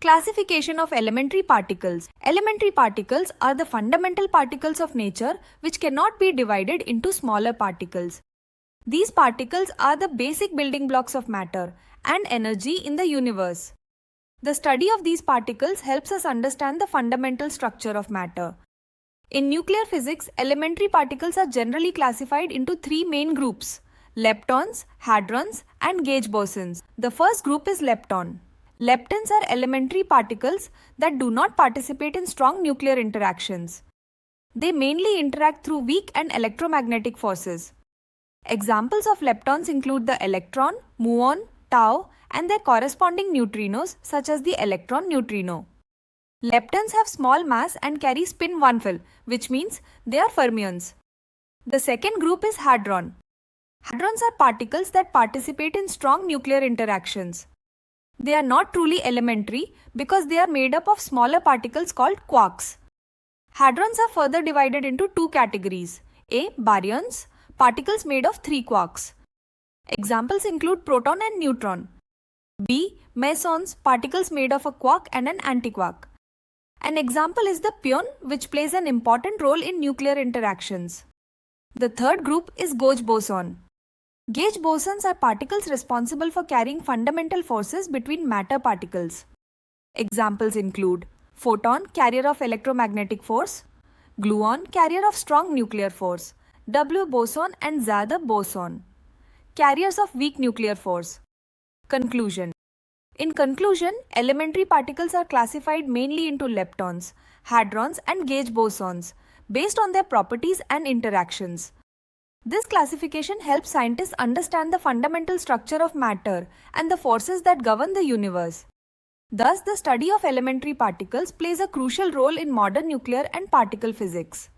Classification of elementary particles. Elementary particles are the fundamental particles of nature which cannot be divided into smaller particles. These particles are the basic building blocks of matter and energy in the universe. The study of these particles helps us understand the fundamental structure of matter. In nuclear physics, elementary particles are generally classified into three main groups: leptons, hadrons, and gauge bosons. The first group is lepton. Leptons are elementary particles that do not participate in strong nuclear interactions. They mainly interact through weak and electromagnetic forces. Examples of leptons include the electron, muon, tau, and their corresponding neutrinos such as the electron neutrino. Leptons have small mass and carry spin 1 which means they are fermions. The second group is hadron. Hadrons are particles that participate in strong nuclear interactions. They are not truly elementary because they are made up of smaller particles called quarks. Hadrons are further divided into two categories: A. Baryons, particles made of 3 quarks. Examples include proton and neutron. B. Mesons, particles made of a quark and an antiquark. An example is the pion, which plays an important role in nuclear interactions. The third group is gauge boson. Gauge bosons are particles responsible for carrying fundamental forces between matter particles. Examples include photon, carrier of electromagnetic force; gluon, carrier of strong nuclear force; W boson and Z boson, carriers of weak nuclear force. Conclusion. In conclusion, elementary particles are classified mainly into leptons, hadrons, and gauge bosons based on their properties and interactions. This classification helps scientists understand the fundamental structure of matter and the forces that govern the universe. Thus, the study of elementary particles plays a crucial role in modern nuclear and particle physics.